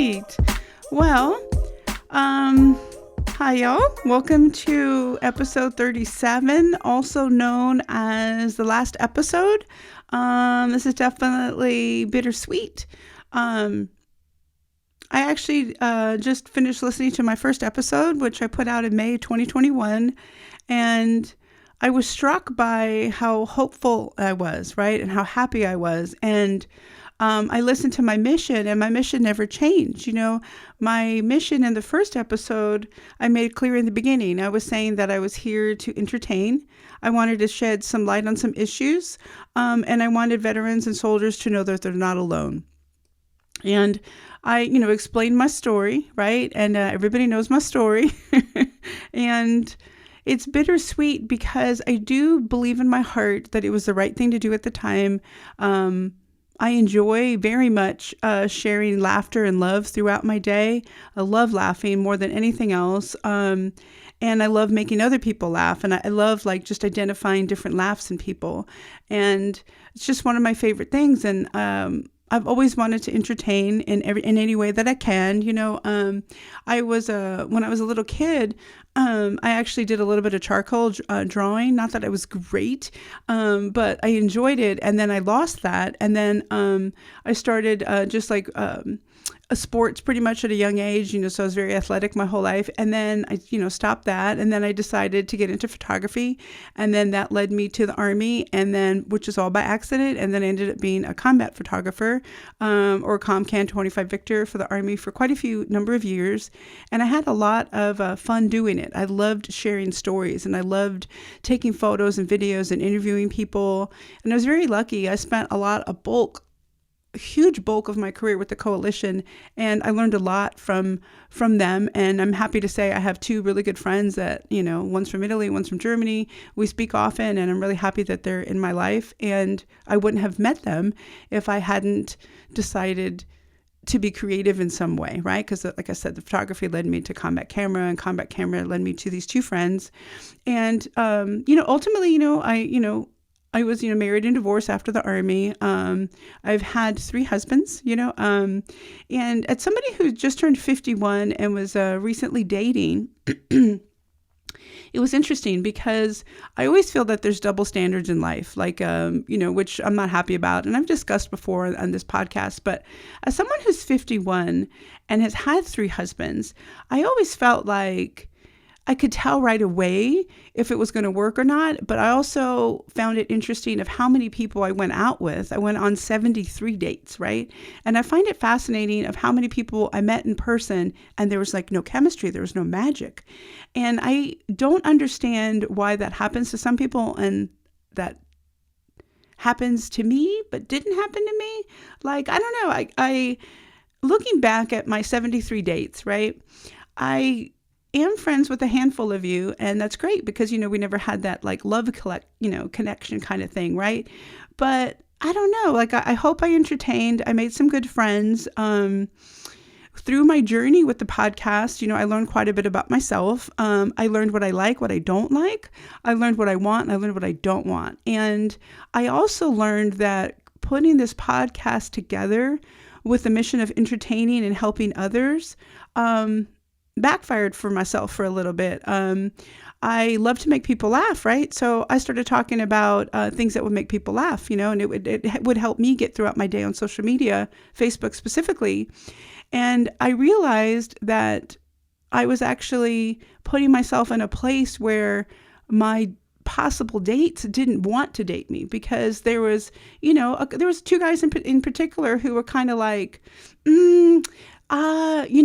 right. Well, hi y'all. Welcome to episode 37, also known as the last episode. This is definitely bittersweet. I actually just finished listening to my first episode, which I put out in May 2021, and I was struck by how hopeful I was, right? And how happy I was. And I listened to my mission, and my mission never changed. You know, my mission in the first episode, I made clear in the beginning. I was saying that I was here to entertain. I wanted to shed some light on some issues, and I wanted veterans and soldiers to know that they're not alone. And I, explained my story, right? And everybody knows my story. And it's bittersweet because I do believe in my heart that it was the right thing to do at the time. I enjoy very much sharing laughter and love throughout my day. I love laughing more than anything else. And I love making other people laugh. And I love just identifying different laughs in people. And it's just one of my favorite things. And I've always wanted to entertain in any way that I can. I was when I was a little kid, I actually did a little bit of charcoal drawing. Not that I was great, but I enjoyed it. And then I lost that. And then I started a sports pretty much at a young age, so I was very athletic my whole life. And then I, stopped that. And then I decided to get into photography. And then that led me to the Army, and then, which is all by accident. And then I ended up being a combat photographer, or ComCan 25 Victor for the Army for quite a number of years. And I had a lot of fun doing it. I loved sharing stories, and I loved taking photos and videos and interviewing people. And I was very lucky. I spent a huge bulk of my career with the coalition, and I learned a lot from them. And I'm happy to say I have two really good friends that, one's from Italy, one's from Germany. We speak often, and I'm really happy that they're in my life. And I wouldn't have met them if I hadn't decided to be creative in some way, right? Because like I said, the photography led me to combat camera, and combat camera led me to these two friends. And, ultimately, I was, married and divorced after the Army. I've had 3 husbands, and as somebody who just turned 51 and was recently dating, it was interesting because I always feel that there's double standards in life, which I'm not happy about. And I've discussed before on this podcast, but as someone who's 51 and has had 3 husbands, I always felt like I could tell right away if it was going to work or not, but I also found it interesting of how many people I went out with. I went on 73 dates, right? And I find it fascinating of how many people I met in person, and there was no chemistry, there was no magic. And I don't understand why that happens to some people and that happens to me, but didn't happen to me. I don't know. I looking back at my 73 dates, right? I am friends with a handful of you, and that's great because, we never had that love connection kind of thing, right? But I don't know, I hope I entertained. I made some good friends. Through my journey with the podcast, I learned quite a bit about myself. I learned what I like, what I don't like. I learned what I want, and I learned what I don't want. And I also learned that putting this podcast together with the mission of entertaining and helping others, backfired for myself for a little bit. I love to make people laugh, right? So I started talking about things that would make people laugh, and it would help me get throughout my day on social media, Facebook specifically. And I realized that I was actually putting myself in a place where my possible dates didn't want to date me because there was, there was 2 guys in particular who were kind of like,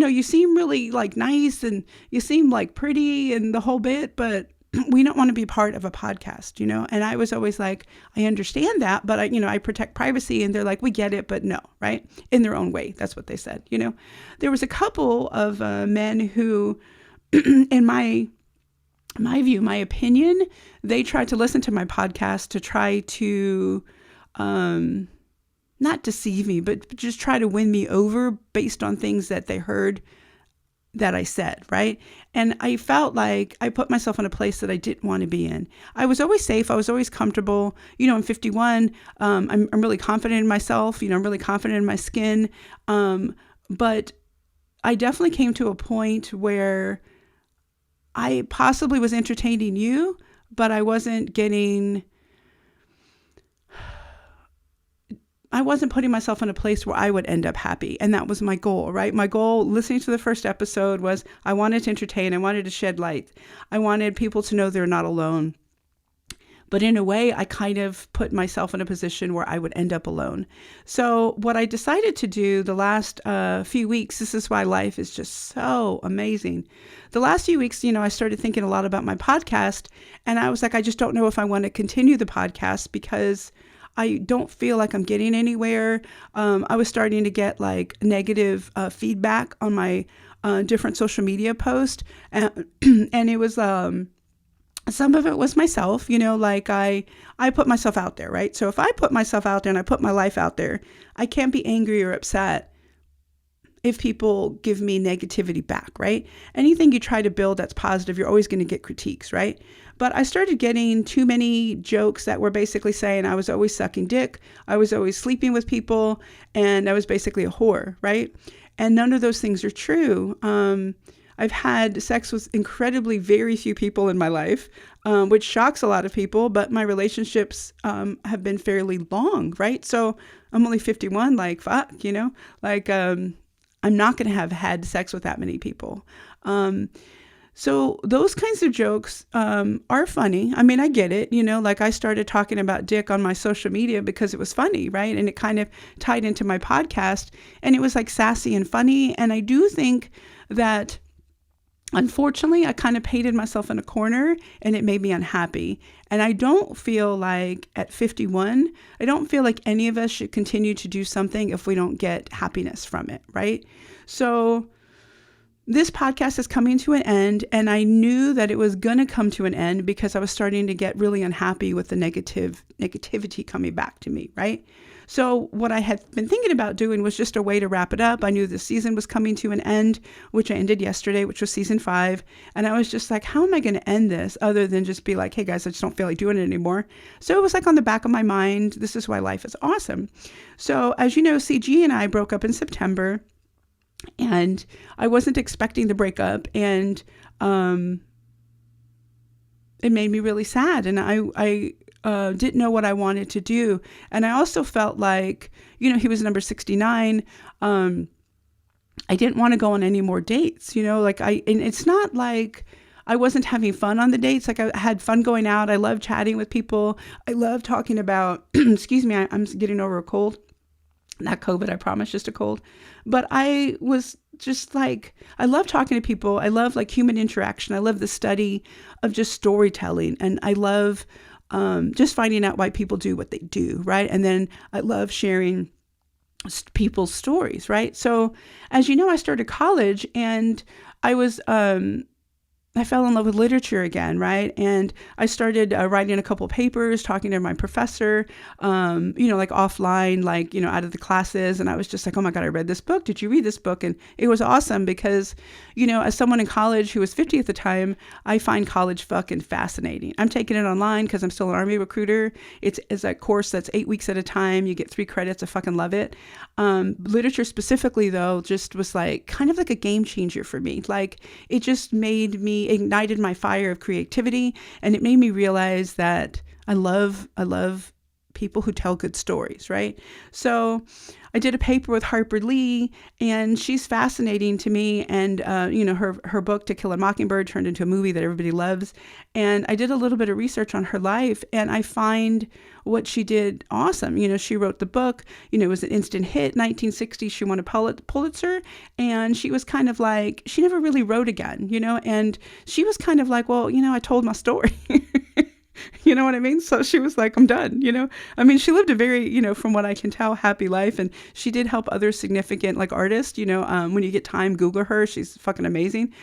you seem really nice and you seem pretty and the whole bit, but we don't want to be part of a podcast, And I was always like, I understand that, but I protect privacy. And they're like, we get it, but no, right? In their own way. That's what they said, There was a couple of men who, in my view, my opinion, they tried to listen to my podcast to try to, not deceive me, but just try to win me over based on things that they heard that I said, right? And I felt like I put myself in a place that I didn't want to be in. I was always safe. I was always comfortable. I'm 51. I'm really confident in myself. I'm really confident in my skin. But I definitely came to a point where I possibly was entertaining you, but I wasn't putting myself in a place where I would end up happy. And that was my goal, right? My goal, listening to the first episode, was I wanted to entertain. I wanted to shed light. I wanted people to know they're not alone. But in a way, I kind of put myself in a position where I would end up alone. So what I decided to do the last few weeks, this is why life is just so amazing. The last few weeks, I started thinking a lot about my podcast, and I was like, I just don't know if I want to continue the podcast because I don't feel like I'm getting anywhere. I was starting to get like negative feedback on my different social media posts, and it was some of it was myself, like I put myself out there, right? So if I put myself out there and I put my life out there, I can't be angry or upset if people give me negativity back, right? Anything you try to build that's positive, you're always going to get critiques, right? But I started getting too many jokes that were basically saying I was always sucking dick, I was always sleeping with people, and I was basically a whore, right? And none of those things are true. I've had sex with incredibly very few people in my life, which shocks a lot of people, but my relationships have been fairly long, right? So I'm only 51, like, fuck, I'm not going to have had sex with that many people. So those kinds of jokes are funny. I mean, I get it, like I started talking about dick on my social media because it was funny, right? And it kind of tied into my podcast, and it was like sassy and funny. And I do think that, unfortunately, I kind of painted myself in a corner, and it made me unhappy. And I don't feel like at 51, I don't feel like any of us should continue to do something if we don't get happiness from it, right? So this podcast is coming to an end, and I knew that it was going to come to an end because I was starting to get really unhappy with the negativity coming back to me, right? So what I had been thinking about doing was just a way to wrap it up. I knew the season was coming to an end, which I ended yesterday, which was season 5. And I was just like, how am I going to end this other than just be like, hey guys, I just don't feel like doing it anymore. So it was like on the back of my mind, this is why life is awesome. So as you know, CG and I broke up in September, and I wasn't expecting the breakup, and it made me really sad. And I didn't know what I wanted to do. And I also felt like, he was number 69. I didn't want to go on any more dates, and it's not like I wasn't having fun on the dates. Like I had fun going out. I love chatting with people. I love talking about, excuse me, I'm getting over a cold. Not COVID, I promise, just a cold. But I was just like, I love talking to people. I love like human interaction. I love the study of just storytelling. And I love just finding out why people do what they do, right? And then I love sharing people's stories, right? So as you know, I started college, and I fell in love with literature again, right? And I started writing a couple papers, talking to my professor, like offline, out of the classes. And I was just like, oh my God, I read this book. Did you read this book? And it was awesome because, as someone in college who was 50 at the time, I find college fucking fascinating. I'm taking it online because I'm still an Army recruiter. It's a course that's 8 weeks at a time. You get 3 credits. I fucking love it. Literature specifically, though, just was like kind of like a game changer for me. Like it just ignited my fire of creativity, and it made me realize that I love people who tell good stories, right? So I did a paper with Harper Lee, and she's fascinating to me. And, her book, To Kill a Mockingbird, turned into a movie that everybody loves. And I did a little bit of research on her life, and I find what she did awesome. She wrote the book, it was an instant hit, 1960. She won a Pulitzer, and she was kind of like, she never really wrote again, and she was kind of like, well, I told my story. You know what I mean? So she was like, I'm done, I mean, she lived a very, from what I can tell, happy life. And she did help other significant artists, when you get time, Google her. She's fucking amazing.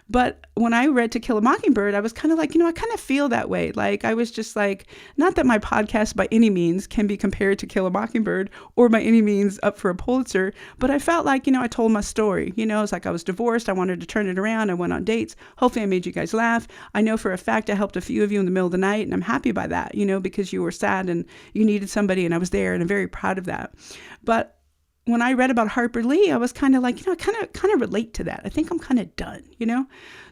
But when I read To Kill a Mockingbird, I was kind of like, I kind of feel that way. Like, I was just like, not that my podcast by any means can be compared to Kill a Mockingbird or by any means up for a Pulitzer, but I felt like, I told my story. It's like I was divorced. I wanted to turn it around. I went on dates. Hopefully I made you guys laugh. I know for a fact I helped a few of you in the middle of the night, and I'm happy by that, because you were sad and you needed somebody, and I was there, and I'm very proud of that. But when I read about Harper Lee, I was kind of like, I kind of relate to that. I think I'm kind of done,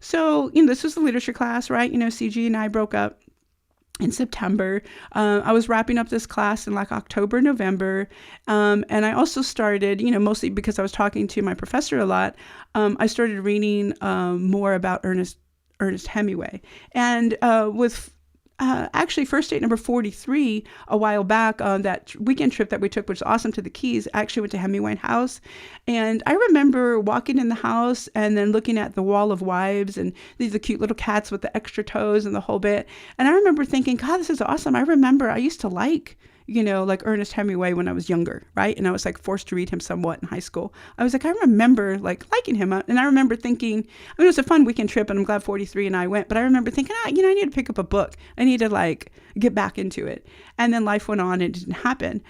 So, this was the literature class, right? CG and I broke up in September. I was wrapping up this class in like October, November. And I also started, mostly because I was talking to my professor a lot, I started reading more about Ernest Hemingway. And with actually first date number 43 a while back on that weekend trip that we took, which was awesome, to the Keys, I actually went to Hemingway House. And I remember walking in the house and then looking at the wall of wives and these are cute little cats with the extra toes and the whole bit. And I remember thinking, God, this is awesome. I remember I used to like Ernest Hemingway when I was younger, right? And I was like forced to read him somewhat in high school. I was like, I remember like liking him. And I remember thinking, it was a fun weekend trip and I'm glad 43 and I went, but I remember thinking, I need to pick up a book. I need to like get back into it. And then life went on and it didn't happen.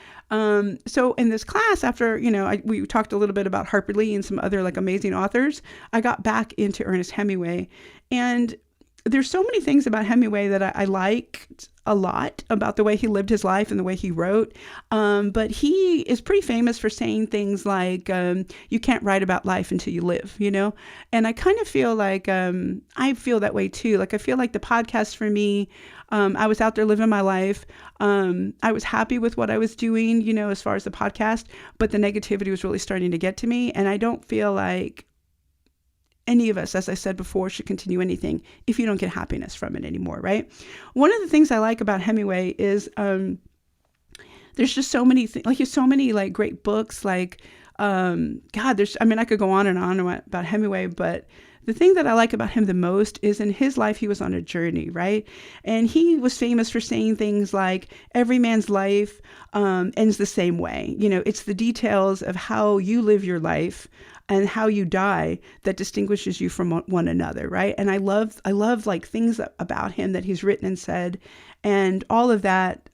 So in this class, after, we talked a little bit about Harper Lee and some other like amazing authors, I got back into Ernest Hemingway. And there's so many things about Hemingway that I liked a lot, about the way he lived his life and the way he wrote. But he is pretty famous for saying things like, you can't write about life until you live, And I kind of feel like, I feel that way too. Like, I feel like the podcast for me, I was out there living my life. I was happy with what I was doing, as far as the podcast, but the negativity was really starting to get to me. And I don't feel like any of us, as I said before, should continue anything if you don't get happiness from it anymore, right? One of the things I like about Hemingway is there's just so many things, like there's so many like great books, like God, I could go on and on about Hemingway, but the thing that I like about him the most is in his life, he was on a journey, right? And he was famous for saying things like, every man's life ends the same way. It's the details of how you live your life and how you die that distinguishes you from one another, right? And I love like things about him that he's written and said, and all of that,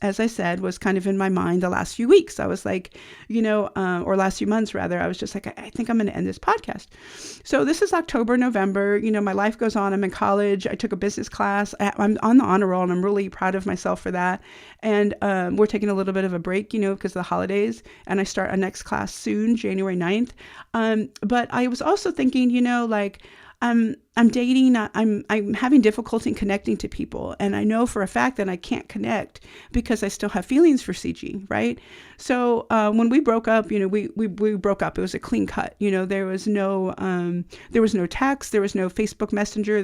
as I said, was kind of in my mind the last few weeks. I was like, or last few months rather, I was just like, I think I'm going to end this podcast. So this is October, November, my life goes on. I'm in college. I took a business class. I'm on the honor roll and I'm really proud of myself for that. And we're taking a little bit of a break, because of the holidays, and I start a next class soon, January 9th. But I was also thinking, I'm dating, I'm having difficulty in connecting to people. And I know for a fact that I can't connect because I still have feelings for CG, right? So when we broke up, we broke up. It was a clean cut. There was no text, there was no Facebook Messenger,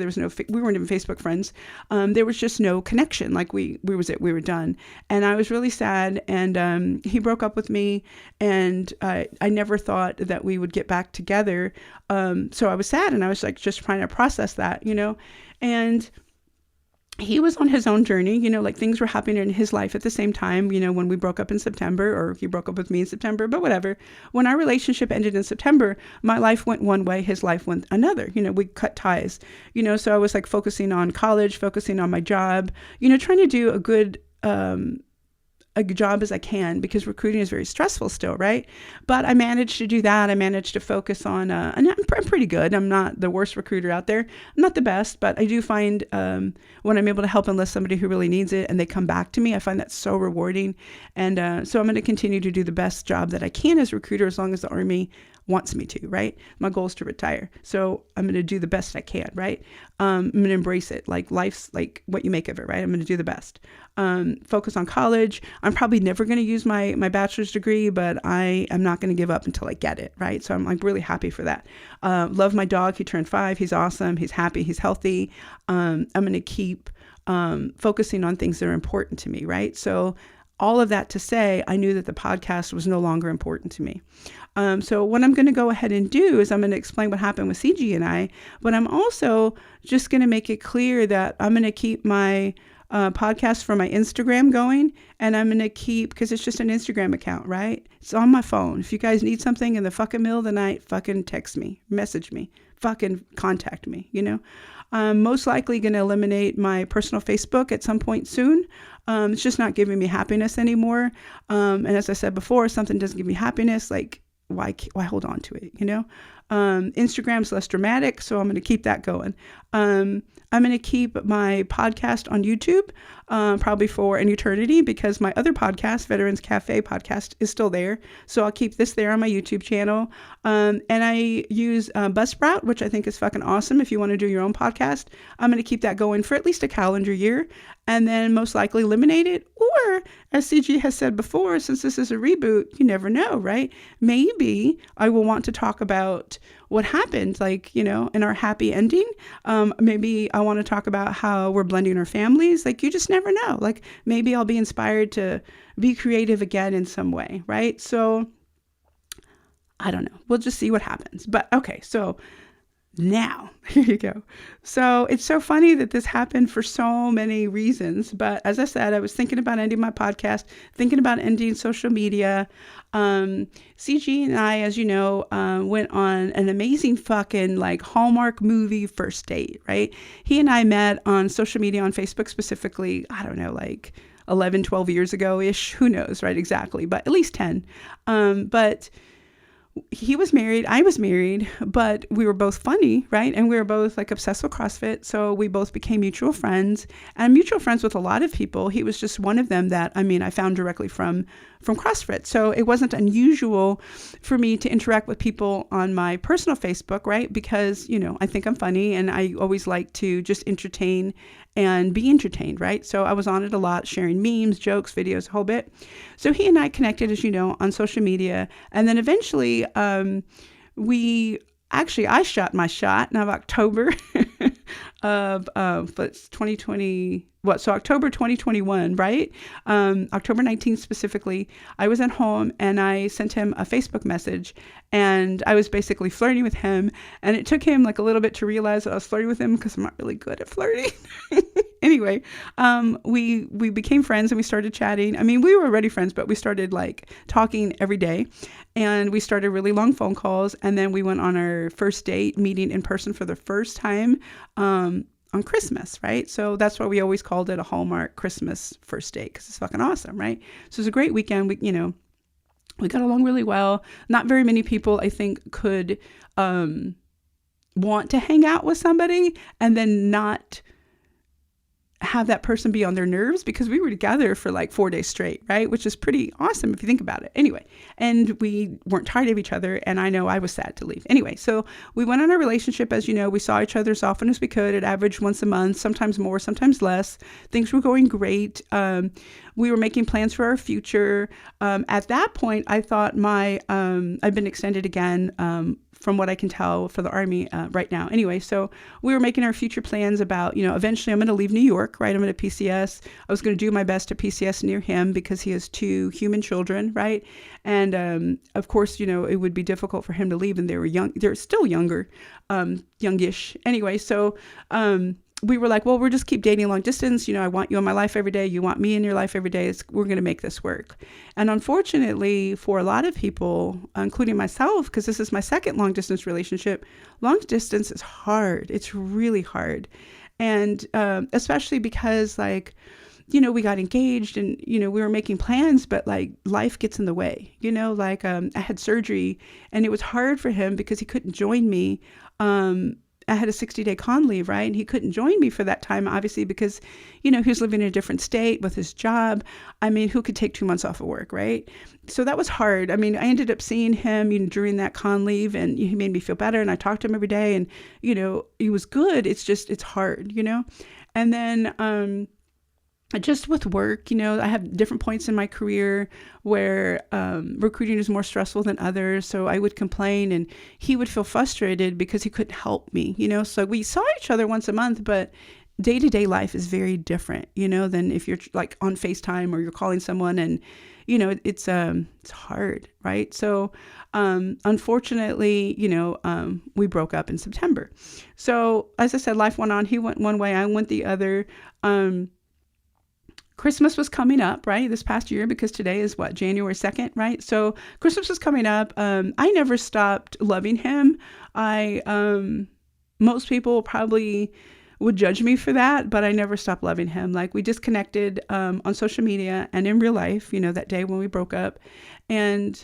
we weren't even Facebook friends. There was just no connection. Like we were done. And I was really sad. And he broke up with me, and I never thought that we would get back together. So I was sad, and I was like just trying to process that, and he was on his own journey, like things were happening in his life at the same time, when we broke up in September, or he broke up with me in September, but whatever. When our relationship ended in September, my life went one way, his life went another, we cut ties, so I was like focusing on college, focusing on my job, trying to do a good job as I can, because recruiting is very stressful still, right? But I managed to do that. I managed to focus on, and I'm pretty good. I'm not the worst recruiter out there. I'm not the best, but I do find when I'm able to help enlist somebody who really needs it and they come back to me, I find that so rewarding. And so I'm going to continue to do the best job that I can as a recruiter, as long as the Army wants me to, right? My goal is to retire. So I'm going to do the best I can, right? I'm going to embrace it. Like life's like what you make of it, right? I'm going to do the best. Focus on college. I'm probably never going to use my bachelor's degree, but I am not going to give up until I get it, right? So I'm like really happy for that. Love my dog. He turned 5. He's awesome. He's happy. He's healthy. I'm going to keep focusing on things that are important to me, right? So all of that to say, I knew that the podcast was no longer important to me. So what I'm going to go ahead and do is I'm going to explain what happened with CG and I, but I'm also just going to make it clear that I'm going to keep my podcast for my Instagram going, and I'm going to keep, because it's just an Instagram account, right? It's on my phone. If you guys need something in the fucking middle of the night, fucking text me, message me, fucking contact me, I'm most likely going to eliminate my personal Facebook at some point soon. It's just not giving me happiness anymore. And as I said before, if something doesn't give me happiness, like why hold on to it, Instagram's less dramatic, so I'm going to keep that going. I'm going to keep my podcast on YouTube, probably for an eternity, because my other podcast, Veterans Cafe podcast, is still there. So I'll keep this there on my YouTube channel. And I use Buzzsprout, which I think is fucking awesome. If you want to do your own podcast, I'm going to keep that going for at least a calendar year, and then most likely eliminate it. Or, as CG has said before, since this is a reboot, you never know, right? Maybe I will want to talk about what happened, like, in our happy ending. Maybe I want to talk about how we're blending our families. Like, you just never know. Like, maybe I'll be inspired to be creative again in some way, right? So I don't know. We'll just see what happens. But okay, so now, here you go. So it's so funny that this happened for so many reasons. But as I said, I was thinking about ending my podcast, thinking about ending social media. CG and I, as you know, went on an amazing fucking Hallmark movie first date, right? He and I met on social media, on Facebook specifically, I don't know, 11, 12 years ago-ish. Who knows, right? Exactly. But at least 10. But he was married, I was married, but we were both funny, right? And we were both obsessed with CrossFit. So we both became mutual friends, and mutual friends with a lot of people. He was just one of them that, I found directly from CrossFit. So it wasn't unusual for me to interact with people on my personal Facebook, right? Because, I think I'm funny, and I always like to just entertain and be entertained, right? So I was on it a lot, sharing memes, jokes, videos, a whole bit. So he and I connected, as you know, on social media. And then eventually I shot my shot in October of 2020. So October 2021, right? October 19th specifically, I was at home and I sent him a Facebook message, and I was basically flirting with him. And it took him a little bit to realize that I was flirting with him, because I'm not really good at flirting. Anyway, we became friends and we started chatting. We were already friends, but we started talking every day, and we started really long phone calls. And then we went on our first date, meeting in person for the first time, on Christmas, right? So that's why we always called it a Hallmark Christmas first date, because it's fucking awesome, right? So it was a great weekend. We got along really well. Not very many people, I think, could want to hang out with somebody and then not have that person be on their nerves, because we were together for 4 days straight, right? Which is pretty awesome if you think about it. Anyway, and we weren't tired of each other, and I know I was sad to leave. Anyway, so we went on our relationship. As you know, we saw each other as often as we could. It averaged once a month, sometimes more, sometimes less. Things were going great. We were making plans for our future. At that point, I thought I've been extended again, from what I can tell, for the Army right now. Anyway, so we were making our future plans about, eventually I'm going to leave New York, right? I'm going to PCS. I was going to do my best to PCS near him, because he has 2 human children, right? And of course, it would be difficult for him to leave, and they were young. They're still younger, youngish. Anyway, so we were like, well, we'll just keep dating long distance. I want you in my life every day. You want me in your life every day. We're going to make this work. And unfortunately, for a lot of people, including myself, because this is my second long distance relationship, long distance is hard. It's really hard. And especially because we got engaged and, we were making plans, but life gets in the way, I had surgery, and it was hard for him because he couldn't join me. I had a 60-day con leave, right? And he couldn't join me for that time, obviously, because, he was living in a different state with his job. Who could take 2 months off of work, right? So that was hard. I ended up seeing him, during that con leave, and he made me feel better. And I talked to him every day, and, he was good. It's just, it's hard, And then, just with work, I have different points in my career where recruiting is more stressful than others. So I would complain, and he would feel frustrated because he couldn't help me, So we saw each other once a month, but day-to-day life is very different, than if you're on FaceTime or you're calling someone, and, it's hard, right? So unfortunately, we broke up in September. So as I said, life went on. He went one way, I went the other. Christmas was coming up, right? This past year, because today is January 2nd, right? So Christmas was coming up. I never stopped loving him. Most people probably would judge me for that, but I never stopped loving him. We disconnected on social media and in real life, that day when we broke up. And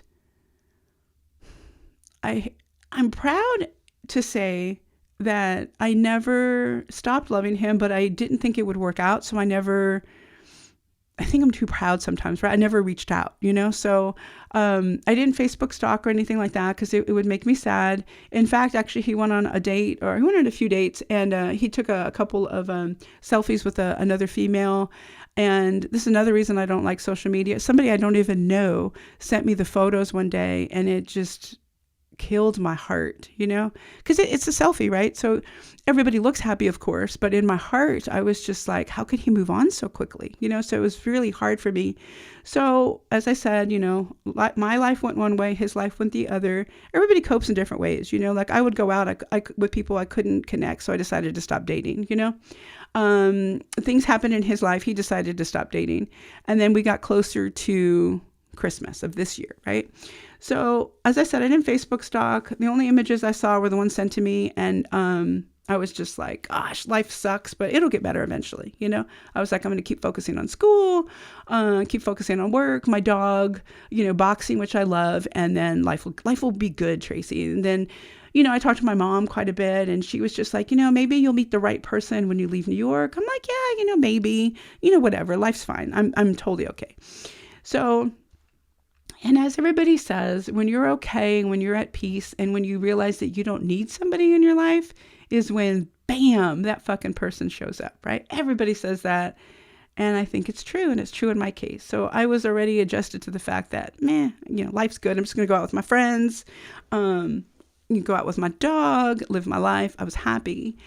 I'm proud to say that I never stopped loving him, but I didn't think it would work out. So I think I'm too proud sometimes, right? I never reached out, So I didn't Facebook stalk or anything like that because it would make me sad. In fact, actually, he went on a date, or he went on a few dates, and he took a couple of selfies with another female. And this is another reason I don't like social media. Somebody I don't even know sent me the photos one day, and it just killed my heart, because it's a selfie, right? So everybody looks happy, of course, but in my heart, I was just like, how could he move on so quickly? So it was really hard for me. So as I said, my life went one way, his life went the other. Everybody copes in different ways, like I would go out with people I couldn't connect. So I decided to stop dating, things happened in his life. He decided to stop dating. And then we got closer to Christmas of this year, right? So as I said, I didn't Facebook stalk. The only images I saw were the ones sent to me. And I was just like, gosh, life sucks, but it'll get better eventually. I was like, I'm going to keep focusing on school, keep focusing on work, my dog, boxing, which I love. And then life will be good, Tracy. And then, I talked to my mom quite a bit, and she was just like, maybe you'll meet the right person when you leave New York. I'm like, yeah, maybe, whatever. Life's fine. I'm totally okay. So, and as everybody says, when you're okay, when you're at peace, and when you realize that you don't need somebody in your life is when, bam, that fucking person shows up, right? Everybody says that. And I think it's true. And it's true in my case. So I was already adjusted to the fact that, life's good. I'm just going to go out with my friends, go out with my dog, live my life. I was happy.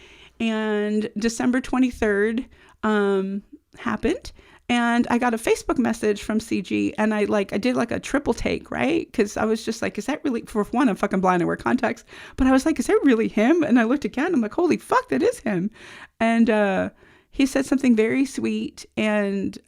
And December 23rd happened. And I got a Facebook message from CG, and I did like a triple take, right? Because I was just like, is that really, for one, I'm fucking blind, I wear contacts, but I was like, is that really him? And I looked again, I'm like, holy fuck, that is him. And he said something very sweet, and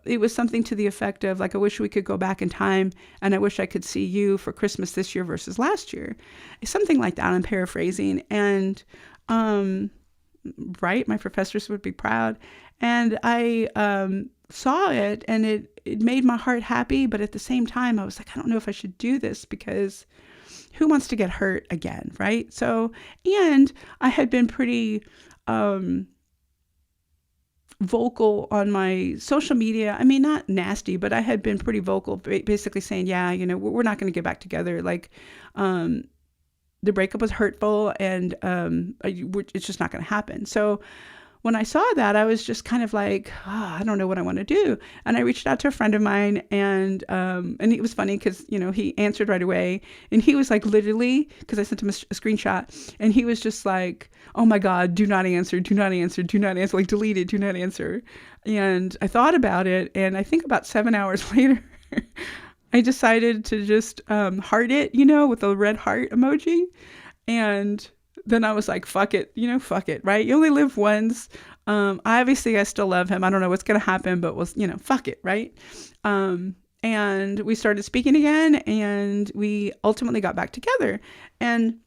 it was something to the effect of like, I wish we could go back in time, and I wish I could see you for Christmas this year versus last year. Something like that, I'm paraphrasing. And right, my professors would be proud. And I saw it, and it made my heart happy, but at the same time I was like, I don't know if I should do this, because who wants to get hurt again, right? So, and I had been pretty vocal on my social media. I mean, not nasty, but I had been pretty vocal, basically saying, yeah, we're not going to get back together. Like, the breakup was hurtful, and it's just not going to happen. So when I saw that, I was just kind of like, I don't know what I want to do. And I reached out to a friend of mine, and it was funny because, he answered right away, and he was like, literally, because I sent him a screenshot, and he was just like, oh my God, do not answer, do not answer, do not answer, like delete it, do not answer. And I thought about it, and I think about 7 hours later, I decided to just heart it, with a red heart emoji. And then I was like, fuck it, fuck it, right? You only live once. Obviously I still love him. I don't know what's going to happen, but fuck it, right? And we started speaking again, and we ultimately got back together, and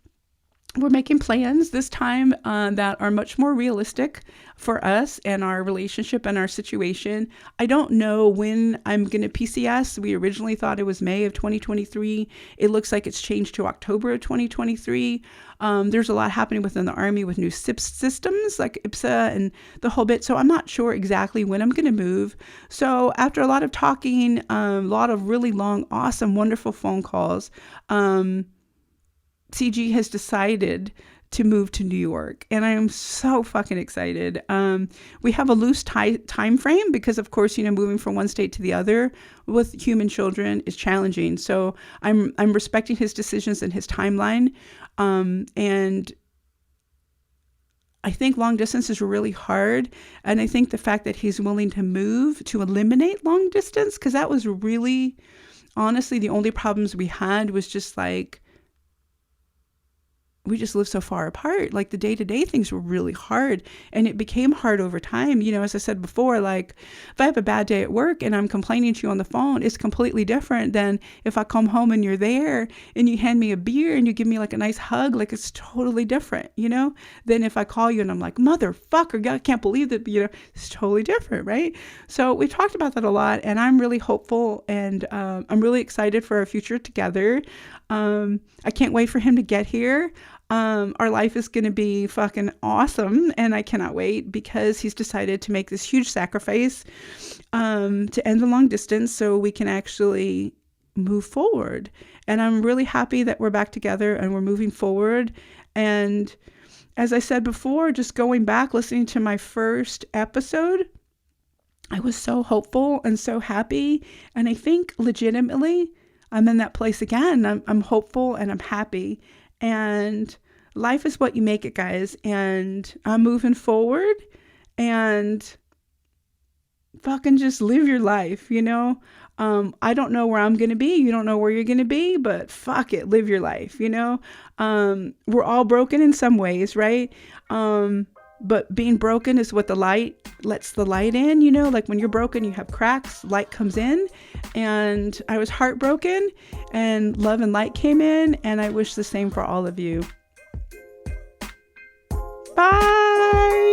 we're making plans this time that are much more realistic for us and our relationship and our situation. I don't know when I'm going to PCS. We originally thought it was May of 2023. It looks like it's changed to October of 2023. There's a lot happening within the Army with new systems like IPSA and the whole bit. So I'm not sure exactly when I'm going to move. So after a lot of talking, a lot of really long, awesome, wonderful phone calls, CG has decided to move to New York, and I am so fucking excited. We have a loose time frame because, of course, moving from one state to the other with human children is challenging. So I'm respecting his decisions and his timeline, and I think long distance is really hard, and I think the fact that he's willing to move to eliminate long distance, because that was really, honestly, the only problems we had was just like we just live so far apart. Like the day-to-day things were really hard, and it became hard over time. You know, as I said before, like if I have a bad day at work and I'm complaining to you on the phone, it's completely different than if I come home and you're there and you hand me a beer and you give me like a nice hug. Like it's totally different, you know, than if I call you and I'm like, motherfucker, I can't believe that, you know, it's totally different, right? So we talked about that a lot, and I'm really hopeful, and I'm really excited for our future together. I can't wait for him to get here. Our life is going to be fucking awesome, and I cannot wait because he's decided to make this huge sacrifice to end the long distance so we can actually move forward. And I'm really happy that we're back together and we're moving forward. And as I said before, just going back, listening to my first episode, I was so hopeful and so happy. And I think legitimately I'm in that place again. I'm hopeful and I'm happy. And life is what you make it, guys. And I'm moving forward, and fucking just live your life, you know? I don't know where I'm going to be. You don't know where you're going to be, but fuck it, live your life, you know? We're all broken in some ways, right? But being broken is what the light lets the light in, you know, like when you're broken, you have cracks, light comes in. And I was heartbroken, and love and light came in, and I wish the same for all of you. Bye.